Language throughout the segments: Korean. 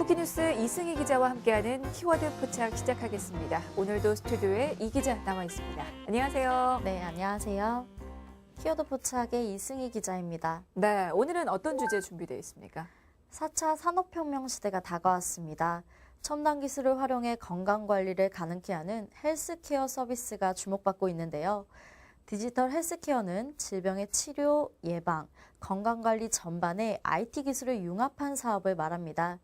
오키뉴스 이승희 기자와 함께하는 키워드 포착 시작하겠습니다. 오늘도 스튜디오에 이 기자 나와 있습니다. 안녕하세요. 네, 안녕하세요. 키워드 포착의 이승희 기자입니다. 네, 오늘은 어떤 주제 준비되어 있습니까? 4차 산업혁명 시대가 다가왔습니다. 첨단 기술을 활용해 건강관리를 가능케 하는 헬스케어 서비스가 주목받고 있는데요. 디지털 헬스케어는 질병의 치료, 예방, 건강관리 전반에 IT 기술을 융합한 사업을 말합니다.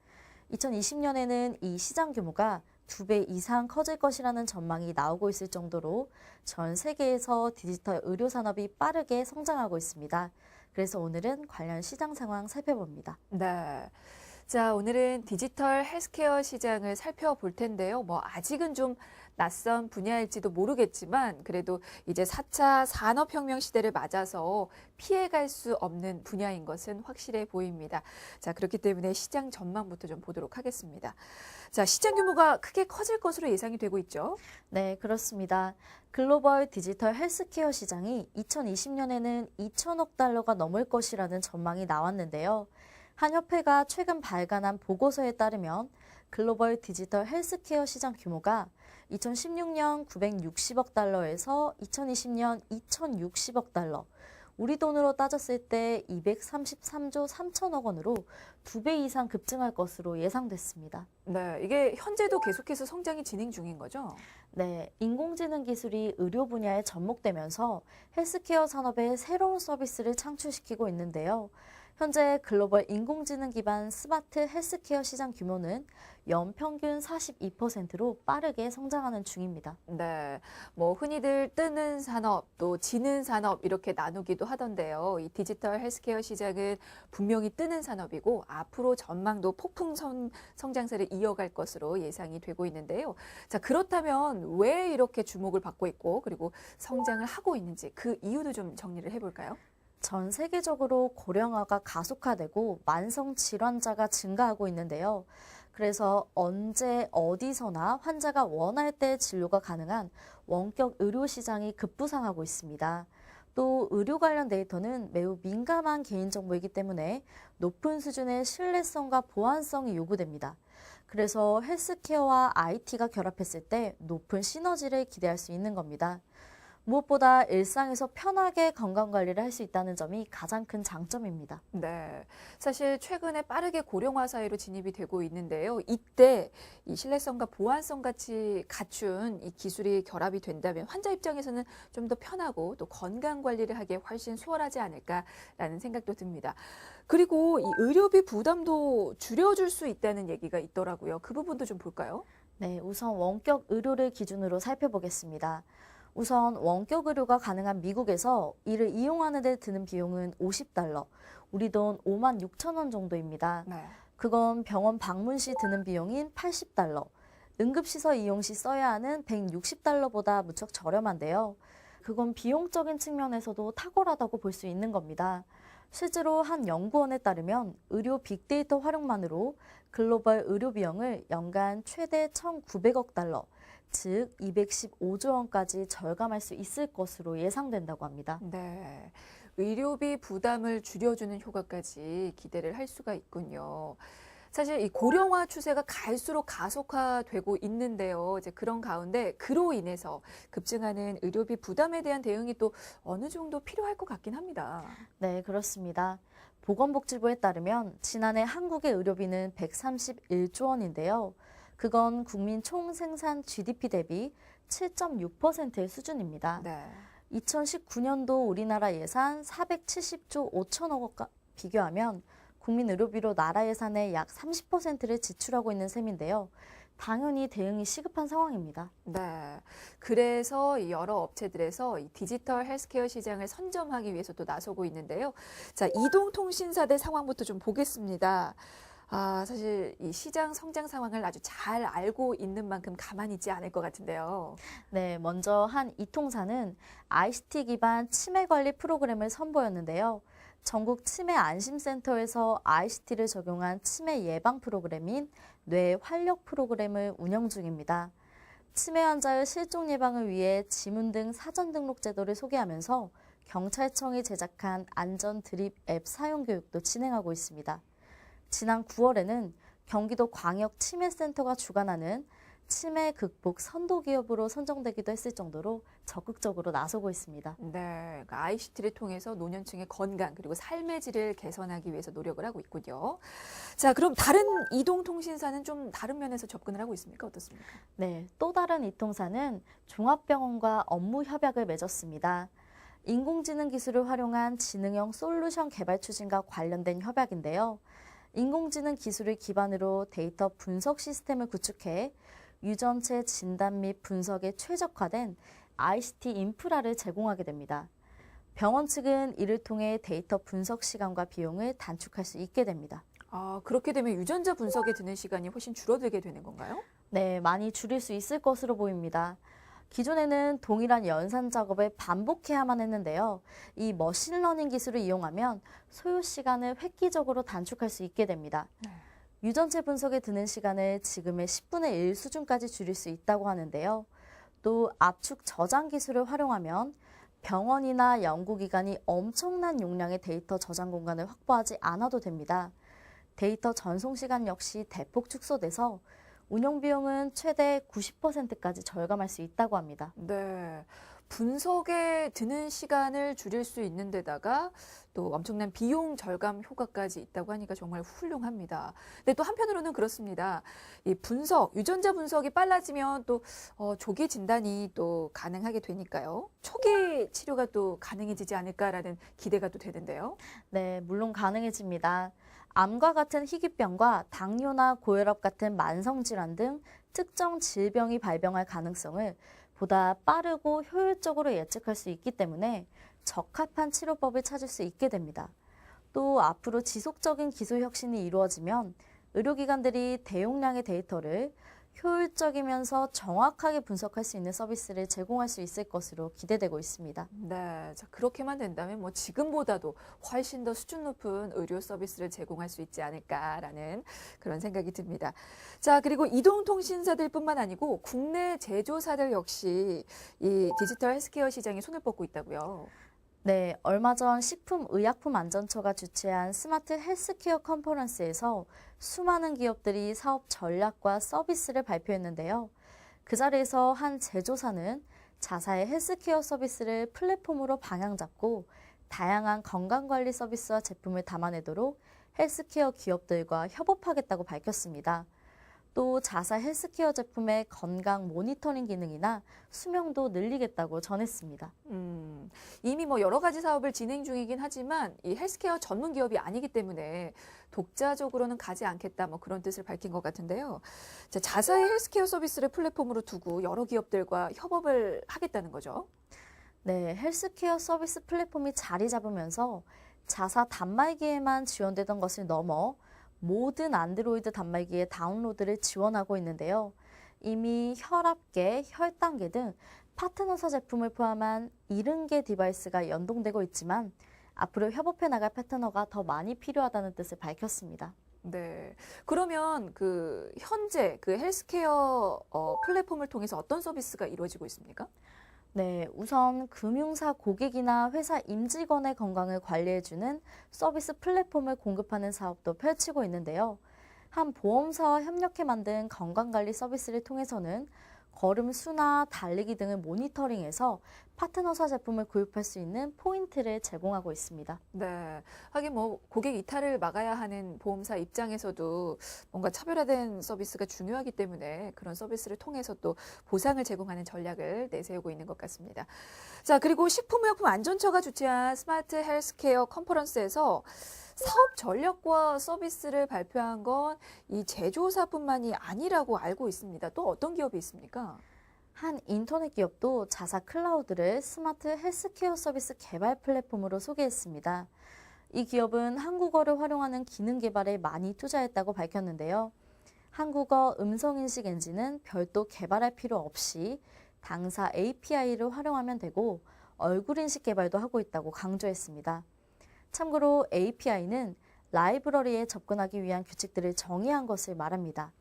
2020년에는 이 시장 규모가 2배 이상 커질 것이라는 전망이 나오고 있을 정도로 전 세계에서 디지털 의료 산업이 빠르게 성장하고 있습니다. 그래서 오늘은 관련 시장 상황 살펴봅니다. 네. 자, 오늘은 디지털 헬스케어 시장을 살펴볼 텐데요. 아직은 좀 낯선 분야일지도 모르겠지만 그래도 이제 4차 산업혁명 시대를 맞아서 피해갈 수 없는 분야인 것은 확실해 보입니다. 자, 그렇기 때문에 시장 전망부터 좀 보도록 하겠습니다. 자, 시장 규모가 크게 커질 것으로 예상이 되고 있죠. 네, 그렇습니다. 글로벌 디지털 헬스케어 시장이 2020년에는 2천억 달러가 넘을 것이라는 전망이 나왔는데요. 한 협회가 최근 발간한 보고서에 따르면 글로벌 디지털 헬스케어 시장 규모가 2016년 960억 달러에서 2020년 2060억 달러, 우리 돈으로 따졌을 때 233조 3천억 원으로 2배 이상 급증할 것으로 예상됐습니다. 네, 이게 현재도 계속해서 성장이 진행 중인 거죠? 네, 인공지능 기술이 의료 분야에 접목되면서 헬스케어 산업에 새로운 서비스를 창출시키고 있는데요. 현재 글로벌 인공지능 기반 스마트 헬스케어 시장 규모는 연평균 42%로 빠르게 성장하는 중입니다. 네, 흔히들 뜨는 산업, 또 지는 산업 이렇게 나누기도 하던데요. 이 디지털 헬스케어 시장은 분명히 뜨는 산업이고 앞으로 전망도 폭풍 성장세를 이어갈 것으로 예상이 되고 있는데요. 자, 그렇다면 왜 이렇게 주목을 받고 있고 그리고 성장을 하고 있는지 그 이유도 좀 정리를 해볼까요? 전 세계적으로 고령화가 가속화되고 만성 질환자가 증가하고 있는데요. 그래서 언제 어디서나 환자가 원할 때 진료가 가능한 원격 의료 시장이 급부상하고 있습니다. 또 의료 관련 데이터는 매우 민감한 개인정보이기 때문에 높은 수준의 신뢰성과 보안성이 요구됩니다. 그래서 헬스케어와 IT가 결합했을 때 높은 시너지를 기대할 수 있는 겁니다. 무엇보다 일상에서 편하게 건강관리를 할 수 있다는 점이 가장 큰 장점입니다. 네, 사실 최근에 빠르게 고령화 사회로 진입이 되고 있는데요. 이때 이 신뢰성과 보안성 같이 갖춘 이 기술이 결합이 된다면 환자 입장에서는 좀 더 편하고 또 건강 관리를 하기에 훨씬 수월하지 않을까라는 생각도 듭니다. 그리고 이 의료비 부담도 줄여줄 수 있다는 얘기가 있더라고요. 그 부분도 좀 볼까요? 네, 우선 원격 의료를 기준으로 살펴보겠습니다. 우선 원격 의료가 가능한 미국에서 이를 이용하는 데 드는 비용은 50달러, 우리 돈 5만 6천 원 정도입니다. 네. 그건 병원 방문 시 드는 비용인 80달러, 응급시설 이용 시 써야 하는 160달러보다 무척 저렴한데요. 그건 비용적인 측면에서도 탁월하다고 볼 수 있는 겁니다. 실제로 한 연구원에 따르면 의료 빅데이터 활용만으로 글로벌 의료 비용을 연간 최대 1,900억 달러, 즉 215조 원까지 절감할 수 있을 것으로 예상된다고 합니다. 네, 의료비 부담을 줄여주는 효과까지 기대를 할 수가 있군요. 사실 이 고령화 추세가 갈수록 가속화되고 있는데요. 이제 그런 가운데 그로 인해서 급증하는 의료비 부담에 대한 대응이 또 어느 정도 필요할 것 같긴 합니다. 네, 그렇습니다. 보건복지부에 따르면 지난해 한국의 의료비는 131조 원인데요. 그건 국민 총생산 GDP 대비 7.6%의 수준입니다. 네. 2019년도 우리나라 예산 470조 5천억 원과 비교하면 국민 의료비로 나라 예산의 약 30%를 지출하고 있는 셈인데요. 당연히 대응이 시급한 상황입니다. 네. 그래서 이 여러 업체들에서 이 디지털 헬스케어 시장을 선점하기 위해서 또 나서고 있는데요. 자, 이동통신사들 상황부터 좀 보겠습니다. 사실 이 시장 성장 상황을 아주 잘 알고 있는 만큼 가만히 있지 않을 것 같은데요. 네, 먼저 한 이통사는 ICT 기반 치매 관리 프로그램을 선보였는데요. 전국 치매 안심센터에서 ICT를 적용한 치매 예방 프로그램인 뇌 활력 프로그램을 운영 중입니다. 치매 환자의 실종 예방을 위해 지문 등 사전 등록 제도를 소개하면서 경찰청이 제작한 안전 드립 앱 사용 교육도 진행하고 있습니다. 지난 9월에는 경기도 광역치매센터가 주관하는 치매 극복 선도 기업으로 선정되기도 했을 정도로 적극적으로 나서고 있습니다. 네, 그러니까 ICT를 통해서 노년층의 건강 그리고 삶의 질을 개선하기 위해서 노력을 하고 있군요. 자, 그럼 다른 이동통신사는 좀 다른 면에서 접근을 하고 있습니까? 어떻습니까? 네, 또 다른 이통사는 종합병원과 업무 협약을 맺었습니다. 인공지능 기술을 활용한 지능형 솔루션 개발 추진과 관련된 협약인데요. 인공지능 기술을 기반으로 데이터 분석 시스템을 구축해 유전체 진단 및 분석에 최적화된 ICT 인프라를 제공하게 됩니다. 병원 측은 이를 통해 데이터 분석 시간과 비용을 단축할 수 있게 됩니다. 아, 그렇게 되면 유전자 분석에 드는 시간이 훨씬 줄어들게 되는 건가요? 네, 많이 줄일 수 있을 것으로 보입니다. 기존에는 동일한 연산 작업을 반복해야만 했는데요. 이 머신러닝 기술을 이용하면 소요 시간을 획기적으로 단축할 수 있게 됩니다. 네. 유전체 분석에 드는 시간을 지금의 10분의 1 수준까지 줄일 수 있다고 하는데요. 또 압축 저장 기술을 활용하면 병원이나 연구기관이 엄청난 용량의 데이터 저장 공간을 확보하지 않아도 됩니다. 데이터 전송 시간 역시 대폭 축소돼서 운영 비용은 최대 90%까지 절감할 수 있다고 합니다. 네. 분석에 드는 시간을 줄일 수 있는 데다가 또 엄청난 비용 절감 효과까지 있다고 하니까 정말 훌륭합니다. 근데 또 한편으로는 그렇습니다. 이 분석, 유전자 분석이 빨라지면 또 조기 진단이 또 가능하게 되니까요. 초기 치료가 또 가능해지지 않을까라는 기대가 또 되는데요. 네, 물론 가능해집니다. 암과 같은 희귀병과 당뇨나 고혈압 같은 만성질환 등 특정 질병이 발병할 가능성을 보다 빠르고 효율적으로 예측할 수 있기 때문에 적합한 치료법을 찾을 수 있게 됩니다. 또 앞으로 지속적인 기술 혁신이 이루어지면 의료기관들이 대용량의 데이터를 효율적이면서 정확하게 분석할 수 있는 서비스를 제공할 수 있을 것으로 기대되고 있습니다. 네, 자, 그렇게만 된다면 뭐 지금보다도 훨씬 더 수준 높은 의료 서비스를 제공할 수 있지 않을까라는 그런 생각이 듭니다. 자, 그리고 이동통신사들뿐만 아니고 국내 제조사들 역시 이 디지털 헬스케어 시장에 손을 뻗고 있다고요. 네, 얼마 전 식품의약품안전처가 주최한 스마트 헬스케어 컨퍼런스에서 수많은 기업들이 사업 전략과 서비스를 발표했는데요. 그 자리에서 한 제조사는 자사의 헬스케어 서비스를 플랫폼으로 방향 잡고 다양한 건강관리 서비스와 제품을 담아내도록 헬스케어 기업들과 협업하겠다고 밝혔습니다. 또 자사 헬스케어 제품의 건강 모니터링 기능이나 수명도 늘리겠다고 전했습니다. 이미 뭐 여러 가지 사업을 진행 중이긴 하지만 이 헬스케어 전문 기업이 아니기 때문에 독자적으로는 가지 않겠다 뭐 그런 뜻을 밝힌 것 같은데요. 자, 자사의 헬스케어 서비스를 플랫폼으로 두고 여러 기업들과 협업을 하겠다는 거죠. 네, 헬스케어 서비스 플랫폼이 자리 잡으면서 자사 단말기에만 지원되던 것을 넘어 모든 안드로이드 단말기의 다운로드를 지원하고 있는데요. 이미 혈압계, 혈당계 등 파트너사 제품을 포함한 70개 디바이스가 연동되고 있지만 앞으로 협업해 나갈 파트너가 더 많이 필요하다는 뜻을 밝혔습니다. 네. 그러면 그 현재 그 헬스케어 플랫폼을 통해서 어떤 서비스가 이루어지고 있습니까? 네, 우선 금융사 고객이나 회사 임직원의 건강을 관리해주는 서비스 플랫폼을 공급하는 사업도 펼치고 있는데요. 한 보험사와 협력해 만든 건강관리 서비스를 통해서는 걸음 수나 달리기 등을 모니터링해서 파트너사 제품을 구입할 수 있는 포인트를 제공하고 있습니다. 네. 하긴 뭐 고객 이탈을 막아야 하는 보험사 입장에서도 뭔가 차별화된 서비스가 중요하기 때문에 그런 서비스를 통해서 또 보상을 제공하는 전략을 내세우고 있는 것 같습니다. 자, 그리고 식품의약품안전처가 주최한 스마트 헬스케어 컨퍼런스에서 사업 전략과 서비스를 발표한 건 이 제조사뿐만이 아니라고 알고 있습니다. 또 어떤 기업이 있습니까? 한 인터넷 기업도 자사 클라우드를 스마트 헬스케어 서비스 개발 플랫폼으로 소개했습니다. 이 기업은 한국어를 활용하는 기능 개발에 많이 투자했다고 밝혔는데요. 한국어 음성인식 엔진은 별도 개발할 필요 없이 당사 API를 활용하면 되고 얼굴 인식 개발도 하고 있다고 강조했습니다. 참고로 API는 라이브러리에 접근하기 위한 규칙들을 정의한 것을 말합니다.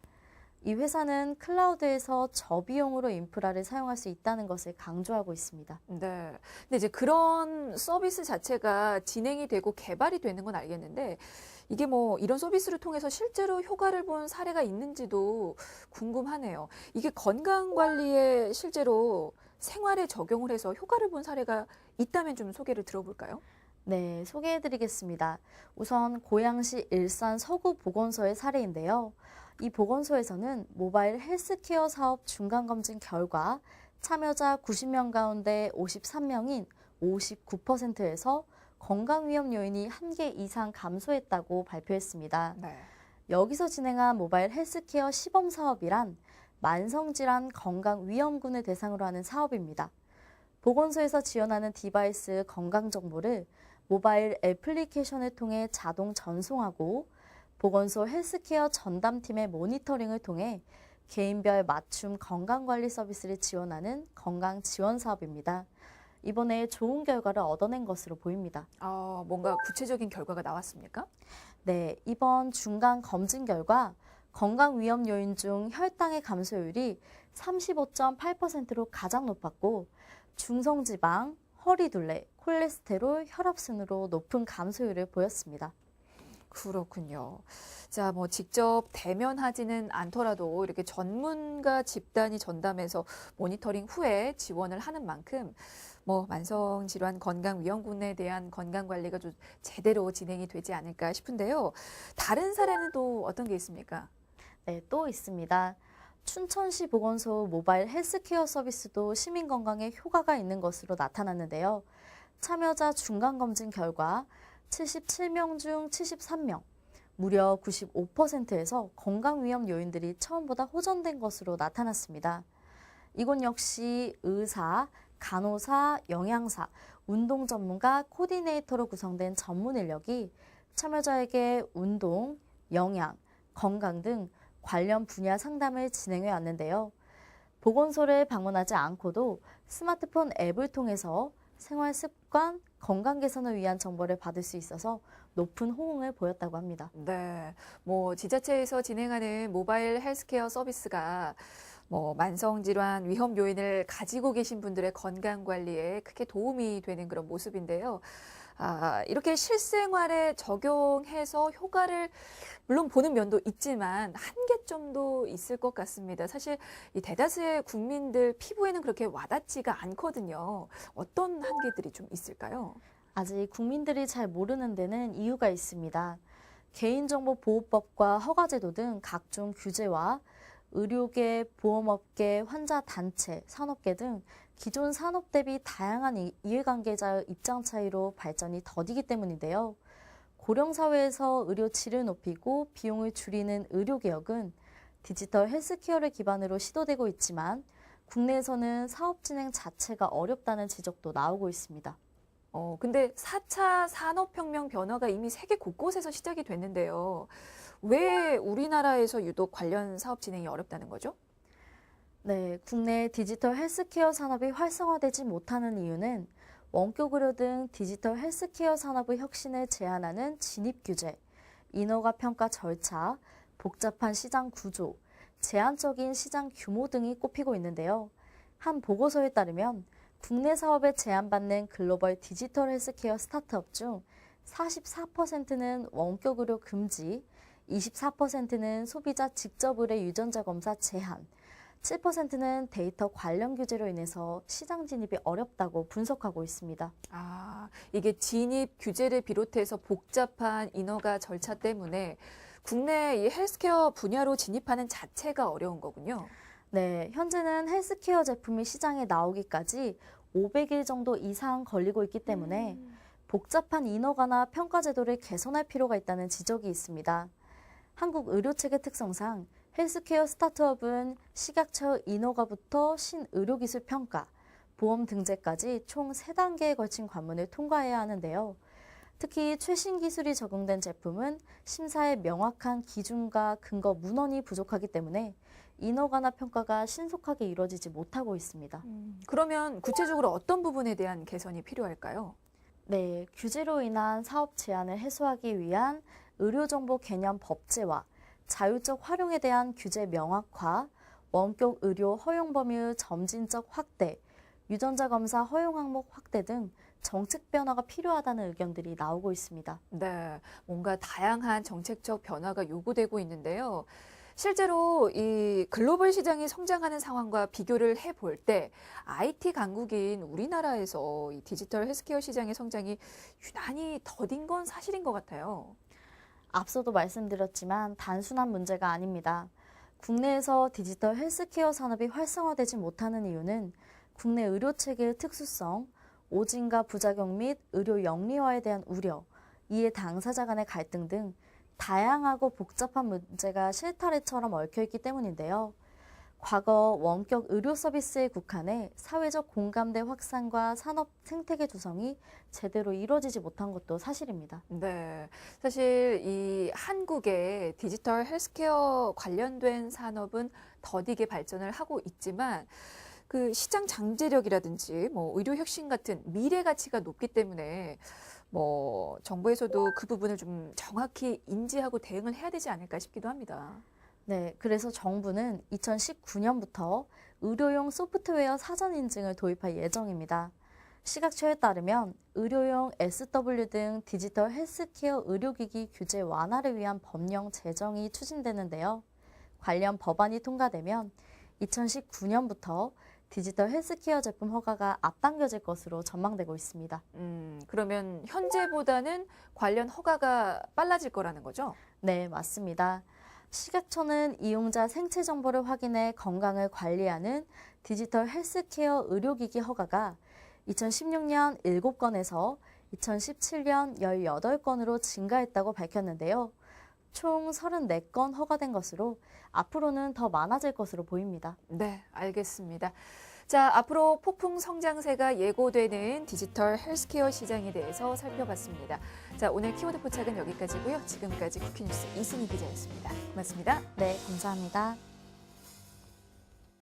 이 회사는 클라우드에서 저비용으로 인프라를 사용할 수 있다는 것을 강조하고 있습니다. 네. 근데 이제 그런 서비스 자체가 진행이 되고 개발이 되는 건 알겠는데 이게 뭐 이런 서비스를 통해서 실제로 효과를 본 사례가 있는지도 궁금하네요. 이게 건강 관리에 실제로 생활에 적용을 해서 효과를 본 사례가 있다면 좀 소개를 들어볼까요? 네, 소개해드리겠습니다. 우선 고양시 일산 서구보건소의 사례인데요. 이 보건소에서는 모바일 헬스케어 사업 중간검진 결과 참여자 90명 가운데 53명인 59%에서 건강위험 요인이 1개 이상 감소했다고 발표했습니다. 네. 여기서 진행한 모바일 헬스케어 시범 사업이란 만성질환 건강위험군을 대상으로 하는 사업입니다. 보건소에서 지원하는 디바이스 건강 정보를 모바일 애플리케이션을 통해 자동 전송하고 보건소 헬스케어 전담팀의 모니터링을 통해 개인별 맞춤 건강관리 서비스를 지원하는 건강 지원 사업입니다. 이번에 좋은 결과를 얻어낸 것으로 보입니다. 뭔가 구체적인 결과가 나왔습니까? 네, 이번 중간 검진 결과 건강 위험 요인 중 혈당의 감소율이 35.8%로 가장 높았고 중성지방, 허리둘레, 콜레스테롤, 혈압순으로 높은 감소율을 보였습니다. 그렇군요. 자, 뭐 직접 대면하지는 않더라도 이렇게 전문가 집단이 전담해서 모니터링 후에 지원을 하는 만큼 뭐 만성질환 건강위험군에 대한 건강관리가 좀 제대로 진행이 되지 않을까 싶은데요. 다른 사례는 또 어떤 게 있습니까? 네, 또 있습니다. 춘천시 보건소 모바일 헬스케어 서비스도 시민 건강에 효과가 있는 것으로 나타났는데요. 참여자 중간검진 결과 77명 중 73명, 무려 95%에서 건강위험 요인들이 처음보다 호전된 것으로 나타났습니다. 이곳 역시 의사, 간호사, 영양사, 운동 전문가, 코디네이터로 구성된 전문 인력이 참여자에게 운동, 영양, 건강 등 관련 분야 상담을 진행해 왔는데요. 보건소를 방문하지 않고도 스마트폰 앱을 통해서 생활 습관, 건강 개선을 위한 정보를 받을 수 있어서 높은 호응을 보였다고 합니다. 네, 뭐 지자체에서 진행하는 모바일 헬스케어 서비스가 뭐 만성질환 위험 요인을 가지고 계신 분들의 건강 관리에 크게 도움이 되는 그런 모습인데요. 이렇게 실생활에 적용해서 효과를 물론 보는 면도 있지만 한계점도 있을 것 같습니다. 사실 이 대다수의 국민들 피부에는 그렇게 와닿지가 않거든요. 어떤 한계들이 좀 있을까요? 아직 국민들이 잘 모르는 데는 이유가 있습니다. 개인정보보호법과 허가제도 등 각종 규제와 의료계, 보험업계, 환자단체, 산업계 등 기존 산업 대비 다양한 이해관계자의 입장 차이로 발전이 더디기 때문인데요. 고령사회에서 의료 질을 높이고 비용을 줄이는 의료개혁은 디지털 헬스케어를 기반으로 시도되고 있지만 국내에서는 사업 진행 자체가 어렵다는 지적도 나오고 있습니다. 근데 4차 산업혁명 변화가 이미 세계 곳곳에서 시작이 됐는데요. 왜 우리나라에서 유독 관련 사업 진행이 어렵다는 거죠? 네, 국내 디지털 헬스케어 산업이 활성화되지 못하는 이유는 원격 의료 등 디지털 헬스케어 산업의 혁신을 제한하는 진입 규제, 인허가 평가 절차, 복잡한 시장 구조, 제한적인 시장 규모 등이 꼽히고 있는데요. 한 보고서에 따르면 국내 사업에 제한받는 글로벌 디지털 헬스케어 스타트업 중 44%는 원격 의료 금지, 24%는 소비자 직접 의뢰 유전자 검사 제한, 7%는 데이터 관련 규제로 인해서 시장 진입이 어렵다고 분석하고 있습니다. 이게 진입 규제를 비롯해서 복잡한 인허가 절차 때문에 국내 이 헬스케어 분야로 진입하는 자체가 어려운 거군요. 네, 현재는 헬스케어 제품이 시장에 나오기까지 500일 정도 이상 걸리고 있기 때문에 복잡한 인허가나 평가 제도를 개선할 필요가 있다는 지적이 있습니다. 한국 의료체계 특성상 헬스케어 스타트업은 식약처 인허가부터 신의료기술 평가, 보험 등재까지 총 3단계에 걸친 관문을 통과해야 하는데요. 특히 최신 기술이 적용된 제품은 심사에 명확한 기준과 근거 문헌이 부족하기 때문에 인허가나 평가가 신속하게 이루어지지 못하고 있습니다. 그러면 구체적으로 어떤 부분에 대한 개선이 필요할까요? 네, 규제로 인한 사업 제한을 해소하기 위한 의료정보 개념 법제화, 자율적 활용에 대한 규제 명확화, 원격 의료 허용 범위 점진적 확대, 유전자 검사 허용 항목 확대 등 정책 변화가 필요하다는 의견들이 나오고 있습니다. 네, 뭔가 다양한 정책적 변화가 요구되고 있는데요. 실제로 이 글로벌 시장이 성장하는 상황과 비교를 해볼 때 IT 강국인 우리나라에서 이 디지털 헬스케어 시장의 성장이 유난히 더딘 건 사실인 것 같아요. 앞서도 말씀드렸지만 단순한 문제가 아닙니다. 국내에서 디지털 헬스케어 산업이 활성화되지 못하는 이유는 국내 의료 체계의 특수성, 오진과 부작용 및 의료 영리화에 대한 우려, 이해 당사자 간의 갈등 등 다양하고 복잡한 문제가 실타래처럼 얽혀있기 때문인데요. 과거 원격 의료 서비스에 국한해 사회적 공감대 확산과 산업 생태계 조성이 제대로 이루어지지 못한 것도 사실입니다. 네. 사실 이 한국의 디지털 헬스케어 관련된 산업은 더디게 발전을 하고 있지만 그 시장 잠재력이라든지 뭐 의료 혁신 같은 미래 가치가 높기 때문에 뭐 정부에서도 그 부분을 좀 정확히 인지하고 대응을 해야 되지 않을까 싶기도 합니다. 네, 그래서 정부는 2019년부터 의료용 소프트웨어 사전 인증을 도입할 예정입니다. 시각처에 따르면 의료용 SW 등 디지털 헬스케어 의료기기 규제 완화를 위한 법령 제정이 추진되는데요. 관련 법안이 통과되면 2019년부터 디지털 헬스케어 제품 허가가 앞당겨질 것으로 전망되고 있습니다. 그러면 현재보다는 관련 허가가 빨라질 거라는 거죠? 네, 맞습니다. 시각처는 이용자 생체 정보를 확인해 건강을 관리하는 디지털 헬스케어 의료기기 허가가 2016년 7건에서 2017년 18건으로 증가했다고 밝혔는데요. 총 34건 허가된 것으로 앞으로는 더 많아질 것으로 보입니다. 네, 알겠습니다. 자, 앞으로 폭풍 성장세가 예고되는 디지털 헬스케어 시장에 대해서 살펴봤습니다. 자, 오늘 키워드 포착은 여기까지고요. 지금까지 쿠키뉴스 이승희 기자였습니다. 고맙습니다. 네, 감사합니다.